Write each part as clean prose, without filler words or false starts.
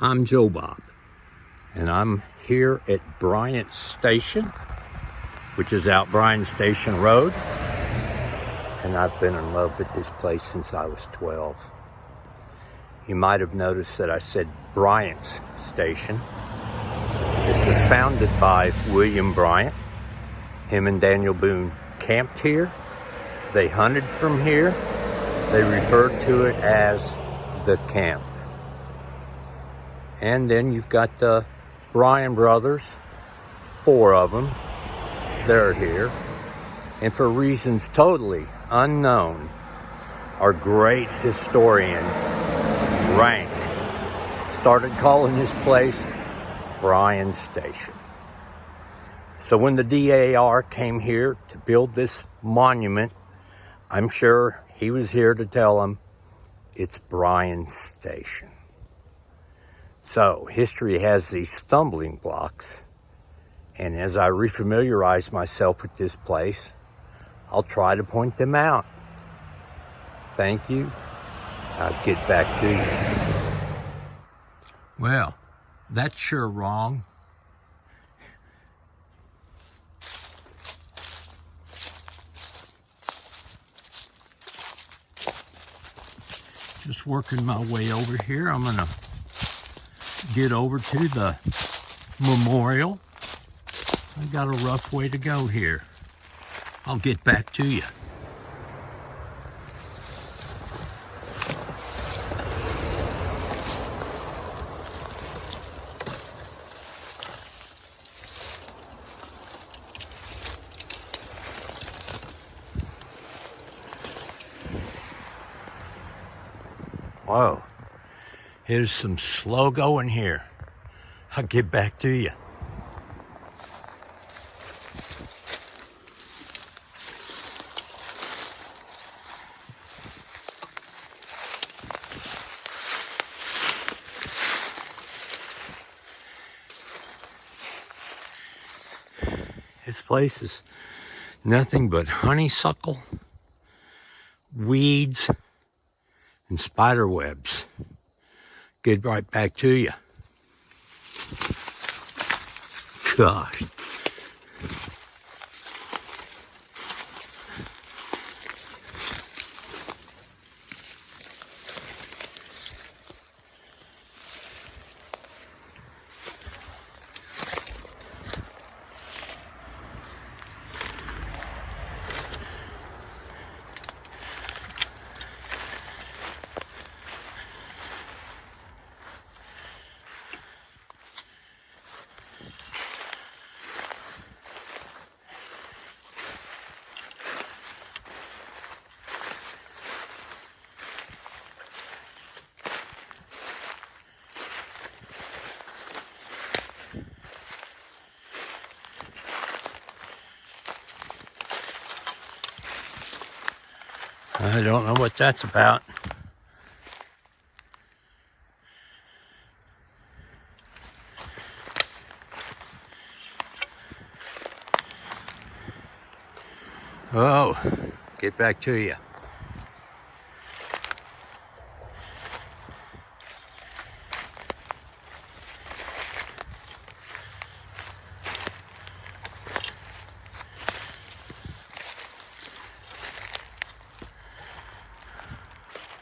I'm Joe Bob, and I'm here at Bryant Station, which is out Bryan Station Road, and I've been in love with this place since I was 12. You might have noticed that I said Bryant's Station. This was founded by William Bryant. Him and Daniel Boone camped here. They hunted from here. They referred to it as the camp. And then you've got the Bryan brothers, 4 of them. They're here. And for reasons totally unknown, our great historian, Bryan, started calling this place Bryan Station. So when the DAR came here to build this monument, I'm sure he was here to tell them it's Bryan Station. So history has these stumbling blocks, and as I refamiliarize myself with this place, I'll try to point them out. Thank you. I'll get back to you. Well, that's sure wrong. Just working my way over here. I'm gonna get over to the memorial. I got a rough way to go here. I'll get back to you. Whoa. Here's some slow going here. I'll get back to you. This place is nothing but honeysuckle, weeds, and spider webs. Get right back to you. Gosh. I don't know what that's about. Oh, get back to you.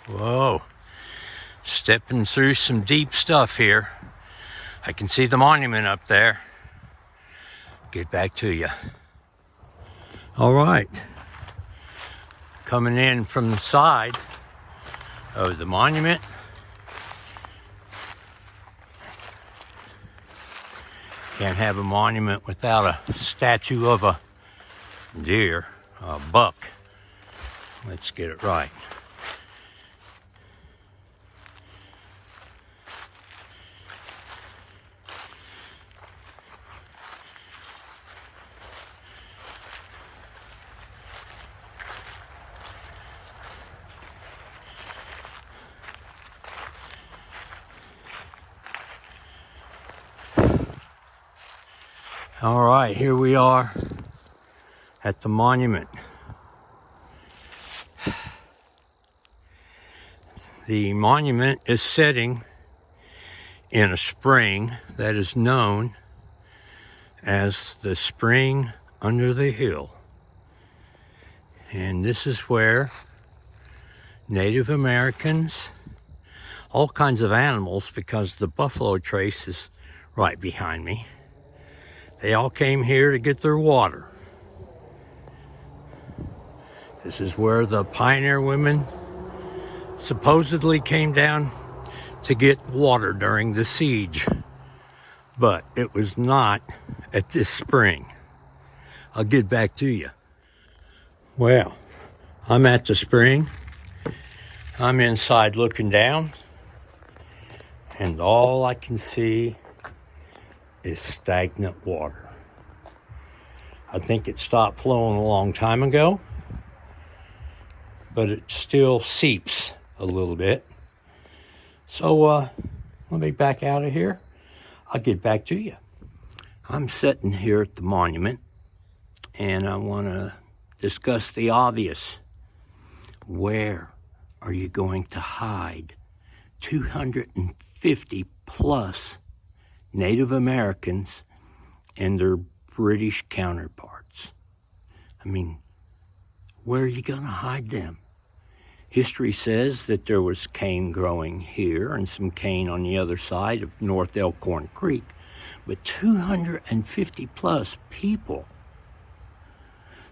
Whoa, stepping through some deep stuff here. I can see the monument up there. Get back to you. All right, coming in from the side of the monument. Can't have a monument without a statue of a deer, a buck. Let's get it right. All right, here we are at the monument. The monument is setting in a spring that is known as the spring under the hill. And this is where Native Americans, all kinds of animals, because the buffalo trace is right behind me, they all came here to get their water. This is where the pioneer women supposedly came down to get water during the siege, but it was not at this spring. I'll get back to you. Well, I'm at the spring. I'm inside looking down, and all I can see is stagnant water. I think it stopped flowing a long time ago, but it still seeps a little bit. So let me back out of here. I'll get back to you. I'm sitting here at the monument, and I want to discuss the obvious. Where are you going to hide 250 plus Native Americans and their British counterparts? I mean, where are you going to hide them? History says that there was cane growing here and some cane on the other side of North Elkhorn Creek, but 250 plus people.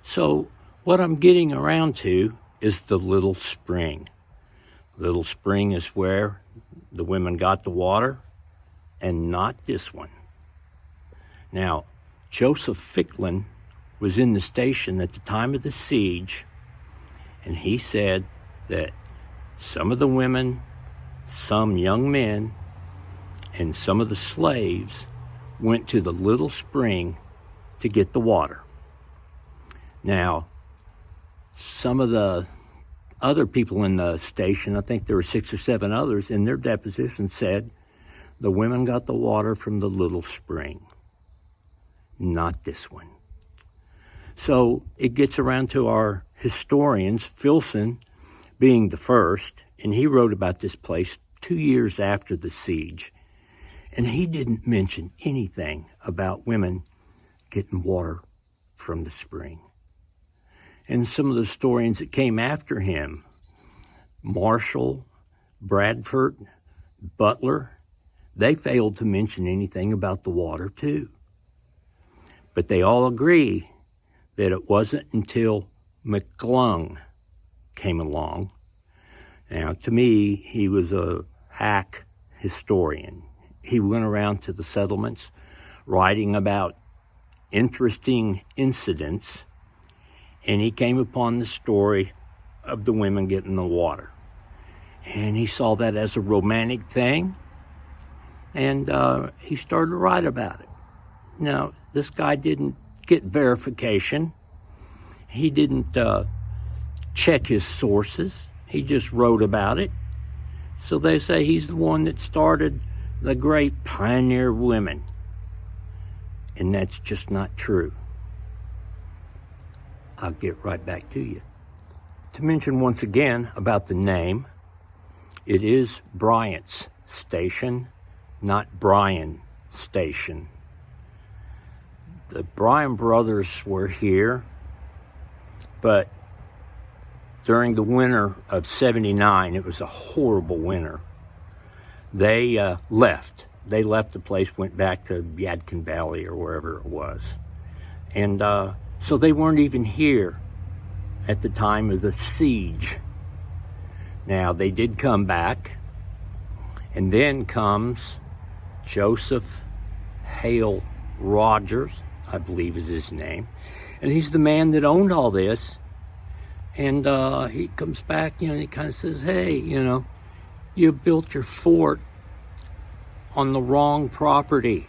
So what I'm getting around to is the Little Spring. Little Spring is where the women got the water, and not this one. Now, Joseph Ficklin was in the station at the time of the siege, and he said that some of the women, some young men, and some of the slaves went to the Little Spring to get the water. Now, some of the other people in the station, I think there were 6 or 7 others, in their deposition said the women got the water from the Little Spring, not this one. So it gets around to our historians, Filson being the first, and he wrote about this place 2 years after the siege, and he didn't mention anything about women getting water from the spring. And some of the historians that came after him, Marshall, Bradford, Butler, they failed to mention anything about the water too. But they all agree that it wasn't until McClung came along. Now, to me, he was a hack historian. He went around to the settlements writing about interesting incidents, and he came upon the story of the women getting the water. And he saw that as a romantic thing, and he started to write about it. Now, this guy didn't get verification. He didn't check his sources. He just wrote about it. So they say he's the one that started the great pioneer women. And that's just not true. I'll get right back to you. To mention once again about the name, it is Bryant's Station, not Bryan Station. The Bryan brothers were here, but during the winter of '79, it was a horrible winter. They left. They left the place, went back to Yadkin Valley or wherever it was. And so they weren't even here at the time of the siege. Now, they did come back, and then comes Joseph Hale Rogers, I believe is his name, and he's the man that owned all this. And he comes back, and he kind of says, hey, you built your fort on the wrong property.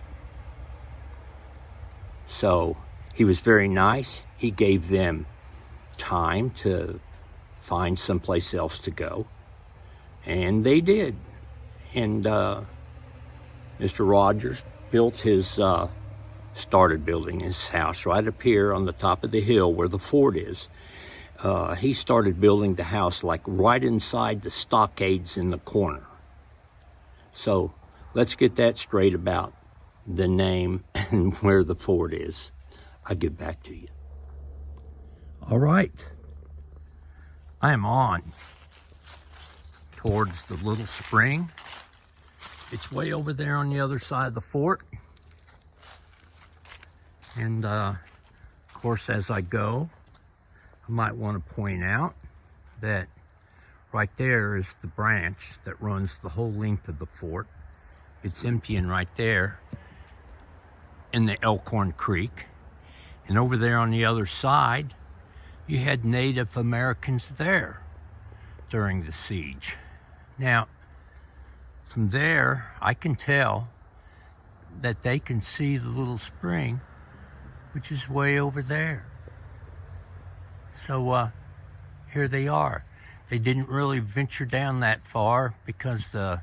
So he was very nice. He gave them time to find someplace else to go, and they did. And Mr. Rogers started building his house right up here on the top of the hill where the fort is. He started building the house like right inside the stockades in the corner. So let's get that straight about the name and where the fort is. I'll get back to you. All right, I am on towards the little spring. It's way over there on the other side of the fort. And of course, as I go, I might want to point out that right there is the branch that runs the whole length of the fort. It's emptying right there in the Elkhorn Creek. And over there on the other side, you had Native Americans there during the siege. Now, from there, I can tell that they can see the little spring, which is way over there. So here they are. They didn't really venture down that far because the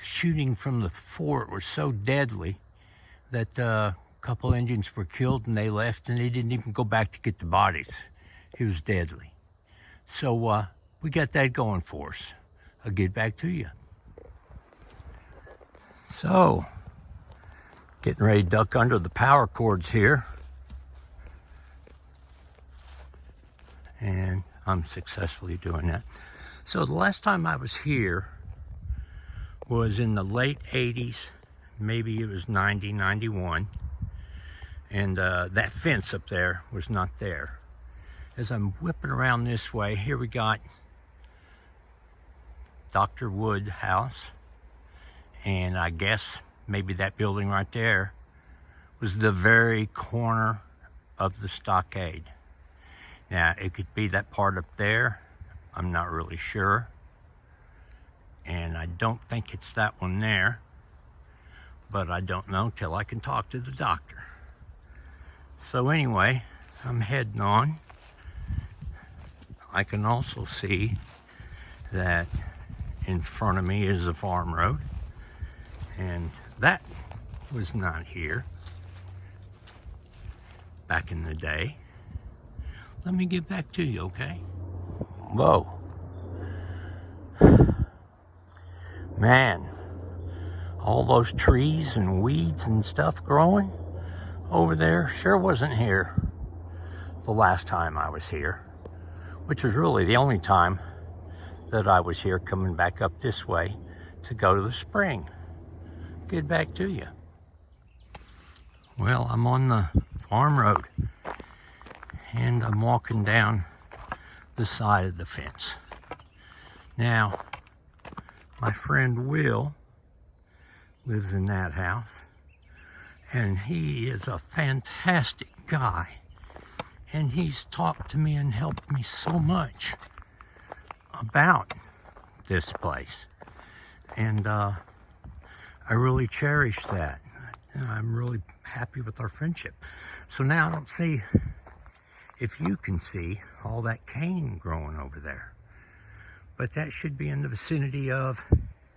shooting from the fort was so deadly that a couple Indians were killed and they left, and they didn't even go back to get the bodies. It was deadly. So we got that going for us. I'll get back to you. So, getting ready to duck under the power cords here. And I'm successfully doing that. So the last time I was here was in the late 80s, maybe it was 90, 91. And that fence up there was not there. As I'm whipping around this way, here we got Dr. Wood House. And I guess maybe that building right there was the very corner of the stockade. Now, it could be that part up there. I'm not really sure. And I don't think it's that one there. But I don't know till I can talk to the doctor. So anyway, I'm heading on. I can also see that in front of me is a farm road. And that was not here back in the day. Let me get back to you, okay? Whoa. Man, all those trees and weeds and stuff growing over there sure wasn't here the last time I was here, which was really the only time that I was here coming back up this way to go to the spring. Get back to you. Well, I'm on the farm road and I'm walking down the side of the fence. Now, my friend Will lives in that house, and he is a fantastic guy, and he's talked to me and helped me so much about this place, and I really cherish that. I'm really happy with our friendship. So now I don't see if you can see all that cane growing over there, but that should be in the vicinity of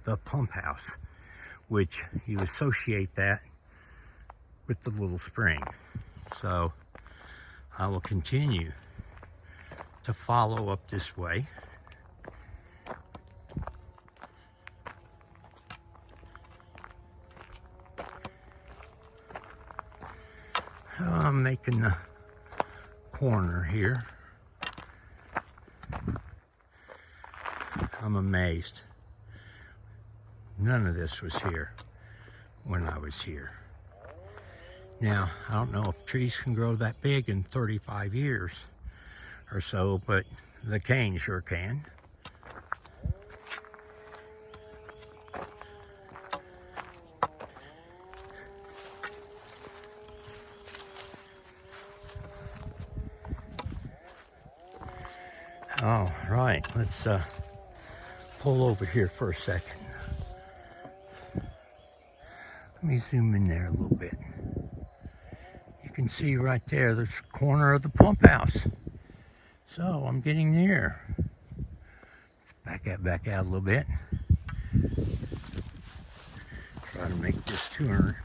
the pump house, which you associate that with the little spring. So I will continue to follow up this way. I'm making the corner here. I'm amazed. None of this was here when I was here. Now, I don't know if trees can grow that big in 35 years or so, but the cane sure can. All right, let's pull over here for a second. Let me zoom in there a little bit. You can see right there, there's the corner of the pump house. So I'm getting there. Let's back out a little bit. Try to make this turn.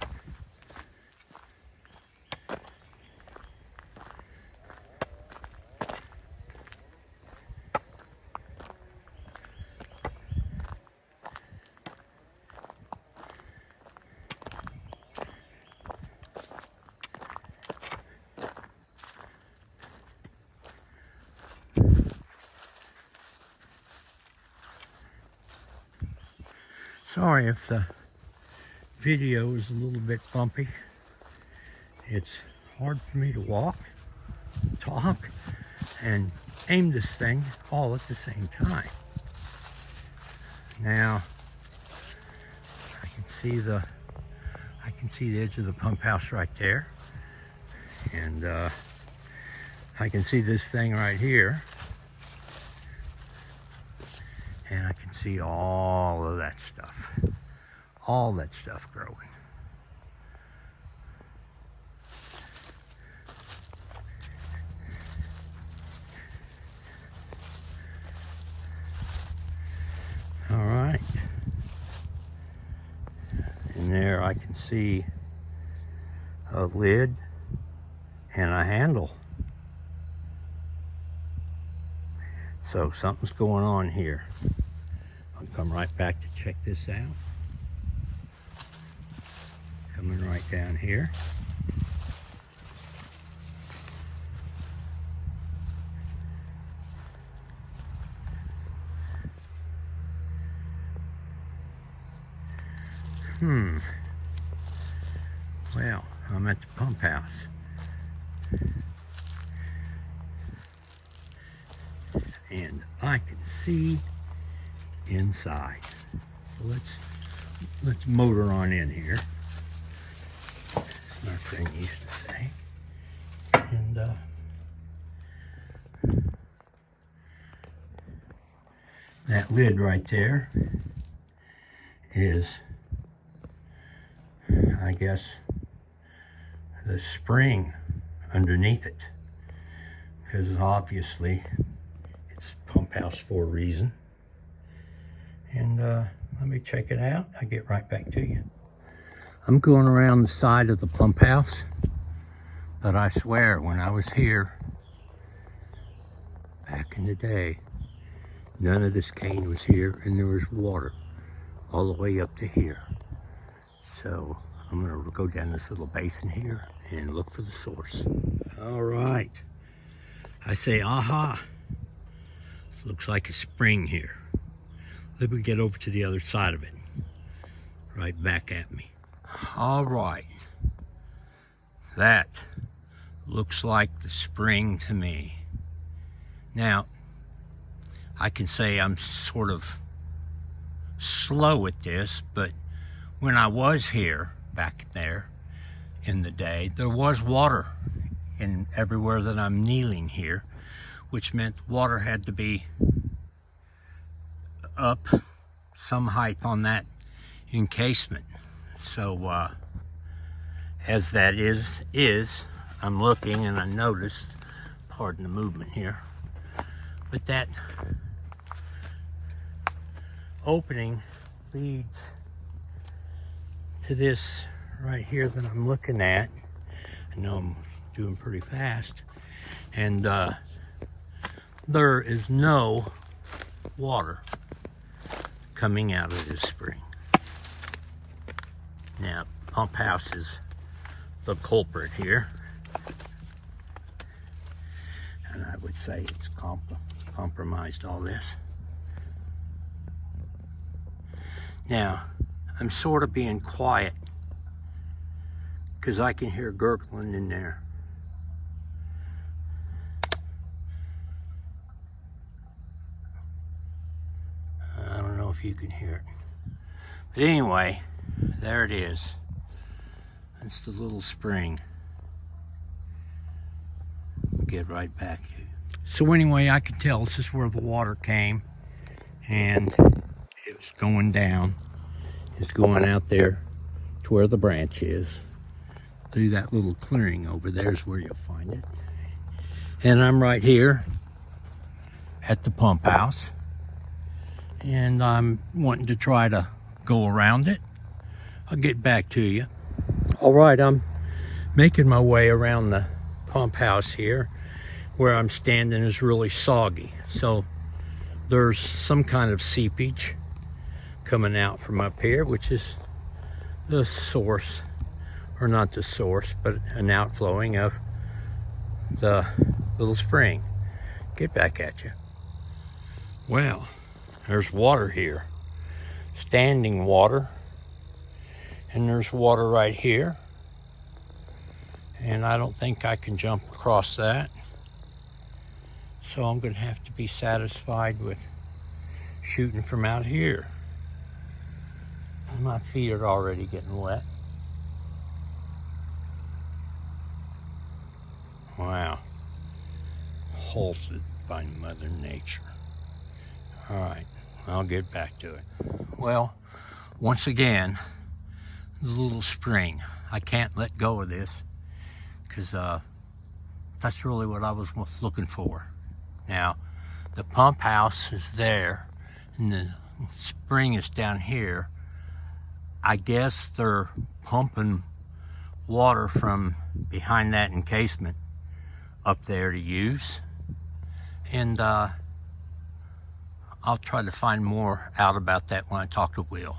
Sorry if the video is a little bit bumpy. It's hard for me to walk, talk, and aim this thing all at the same time. Now, I can see the edge of the pump house right there, and I can see this thing right here, and I can see all of that stuff growing. All right, and there I can see a lid and a handle. So something's going on here. I'll come right back to check this out. Coming right down here. Well, I'm at the pump house. And I can see inside. So let's motor on in here. As my friend used to say. And that lid right there is, I guess, the spring underneath it, because obviously it's pump house for a reason. And let me check it out. I'll get right back to you. I'm going around the side of the pump house, but I swear when I was here back in the day, none of this cane was here, and there was water all the way up to here. So I'm gonna go down this little basin here and look for the source. All right, I say, aha, this looks like a spring here. Let me get over to the other side of it, right back at me. All right, that looks like the spring to me. Now, I can say I'm sort of slow at this, but when I was here back there in the day, there was water in everywhere that I'm kneeling here, which meant water had to be up some height on that encasement. So as that is, I'm looking and I noticed, pardon the movement here, but that opening leads to this right here that I'm looking at. I know I'm doing pretty fast, and there is no water coming out of this spring. Now, pump house is the culprit here, and I would say it's compromised all this. Now, I'm sort of being quiet because I can hear gurgling in there. I don't know if you can hear it. But anyway, there it is. That's the little spring. We'll get right back to you. So anyway, I can tell this is where the water came, and it was going down. It's going out there to where the branch is. Through that little clearing over there is where you'll find it. And I'm right here at the pump house. And I'm wanting to try to go around it. I'll get back to you. All right, I'm making my way around the pump house here. Where I'm standing is really soggy. So there's some kind of seepage coming out from up here, which is the source, or not the source, but an outflowing of the little spring. Get back at you. Well, there's water here. standing water. And there's water right here. And I don't think I can jump across that. So I'm going to have to be satisfied with shooting from out here. And my feet are already getting wet. Wow. Halted by Mother Nature. All right, I'll get back to it. Well, once again, the little spring. I can't let go of this because that's really what I was looking for. Now, the pump house is there and the spring is down here. I guess they're pumping water from behind that encasement up there to use. And I'll try to find more out about that when I talk to Will.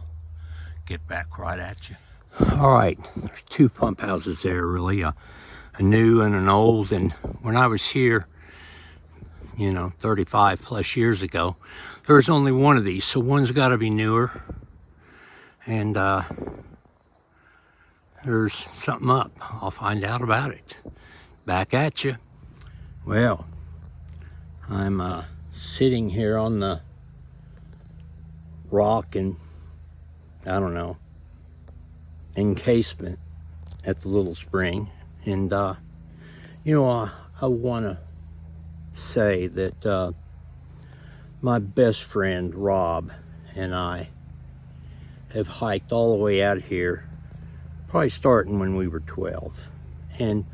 Get back right at you. All right, there's two pump houses there really, a new and an old. And when I was here, 35 plus years ago, there was only one of these. So one's got to be newer. And there's something up. I'll find out about it. Back at you. Well, I'm sitting here on the rock and, I don't know, encasement at the little spring. And, I want to say that my best friend, Rob, and I have hiked all the way out here, probably starting when we were 12. And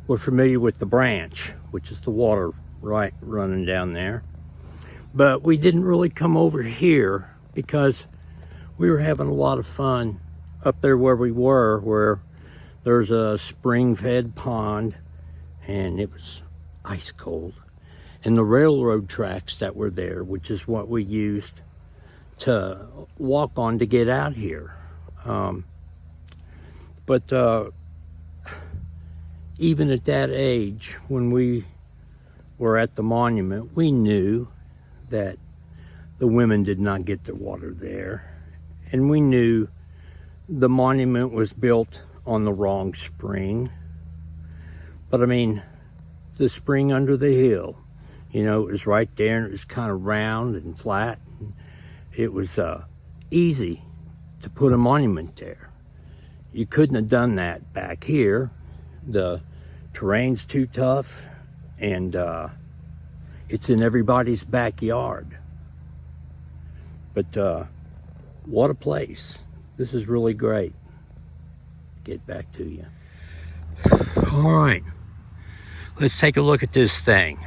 we're familiar with the branch, which is the water right running down there. But we didn't really come over here because we were having a lot of fun up there where we were, where there's a spring-fed pond and it was ice cold. And the railroad tracks that were there, which is what we used to walk on to get out here. But even at that age, when we were at the monument, we knew that the women did not get the water there. And we knew the monument was built on the wrong spring. But I mean, the spring under the hill, it was right there and it was kind of round and flat. And it was easy to put a monument there. You couldn't have done that back here. The terrain's too tough and it's in everybody's backyard. But what a place. This is really great. Get back to you. All right, let's take a look at this thing.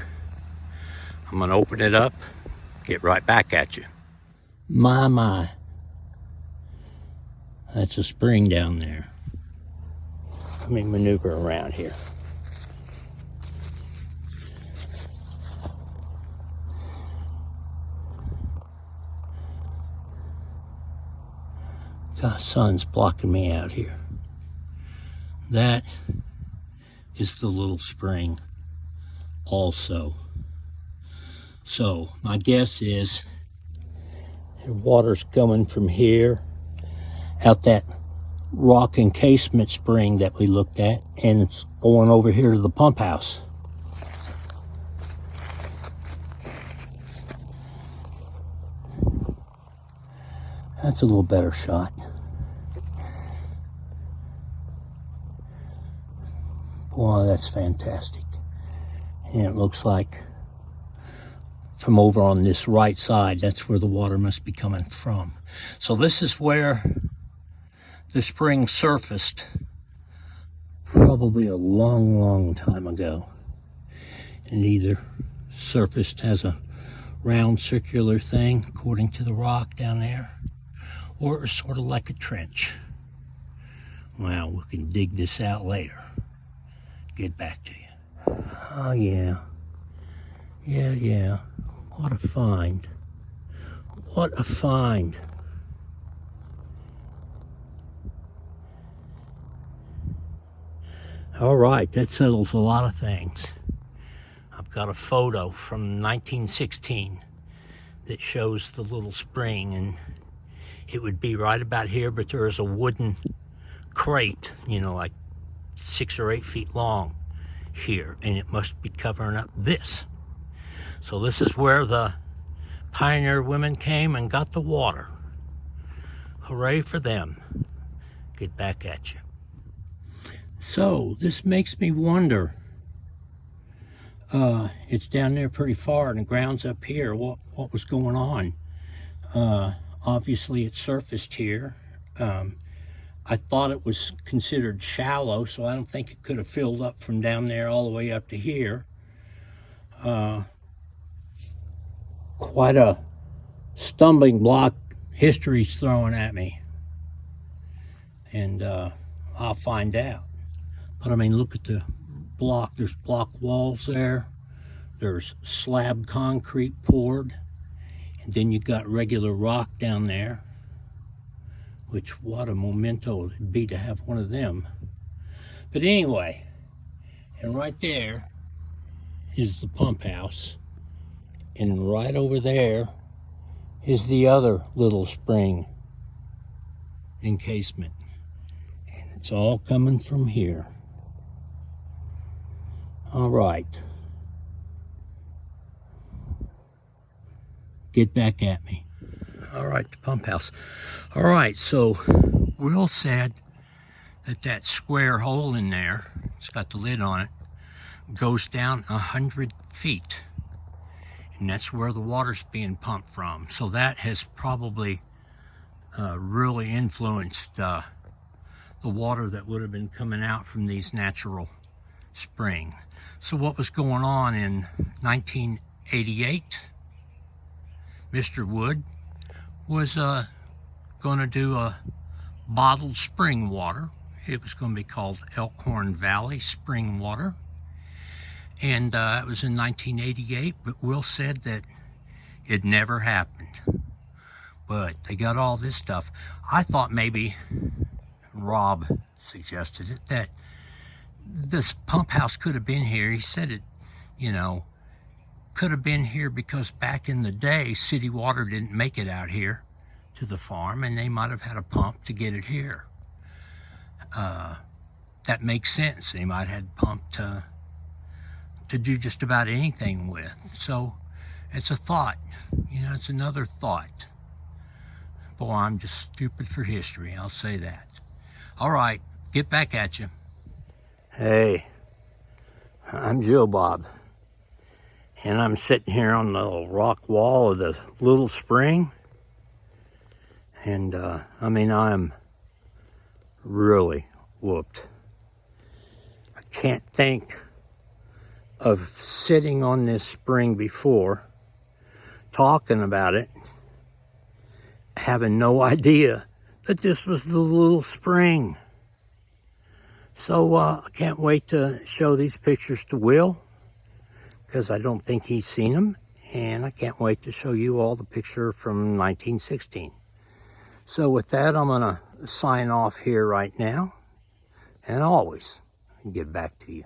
I'm gonna open it up, get right back at you. My. That's a spring down there. Let me maneuver around here. The sun's blocking me out here. That is the little spring also. So my guess is the water's coming from here out that rock encasement spring that we looked at, and it's going over here to the pump house. That's a little better shot. Boy, that's fantastic. And it looks like from over on this right side, that's where the water must be coming from. So this is where the spring surfaced probably a long time ago. And either surfaced as a round circular thing, according to the rock down there, or it was sort of like a trench. Well, we can dig this out later. Get back to you. Oh yeah. Yeah. What a find. What a find. All right, that settles a lot of things. I've got a photo from 1916 that shows the little spring, and it would be right about here, but there is a wooden crate, you know, like 6 or 8 feet long here, and it must be covering up this. So this is where the pioneer women came and got the water. Hooray for them. Get back at you. So this makes me wonder, it's down there pretty far and the ground's up here. What was going on? Obviously it surfaced here. I thought it was considered shallow, so I don't think it could have filled up from down there all the way up to here. Quite a stumbling block history's throwing at me. And I'll find out. But I mean, look at the block. There's block walls there. There's slab concrete poured. And then you got regular rock down there. Which, what a memento it'd be to have one of them. But anyway, and right there is the pump house. And right over there is the other little spring encasement. And it's all coming from here. All right. Get back at me. All right, the pump house. All right, so Will said that that square hole in there, it's got the lid on it, goes down 100 feet. And that's where the water's being pumped from. So that has probably really influenced the water that would have been coming out from these natural springs. So what was going on in 1988? Mr. Wood was going to do a bottled spring water. It was going to be called Elkhorn Valley Spring Water. And it was in 1988, but Will said that it never happened. But they got all this stuff. I thought maybe, Rob suggested it, that this pump house could have been here. He said it, you know, could have been here because back in the day, city water didn't make it out here to the farm, and they might have had a pump to get it here. That makes sense. They might have had pump to do just about anything with. So it's a thought, you know, it's another thought. Boy, I'm just stupid for history, I'll say that. All right, get back at you. Hey, I'm Joe Bob, and I'm sitting here on the rock wall of the little spring, and I mean, I'm really whooped. I can't think of sitting on this spring before, talking about it, having no idea that this was the little spring. So I can't wait to show these pictures to Will, because I don't think he's seen them, and I can't wait to show you all the picture from 1916. So with that, I'm gonna sign off here right now, and always get back to you.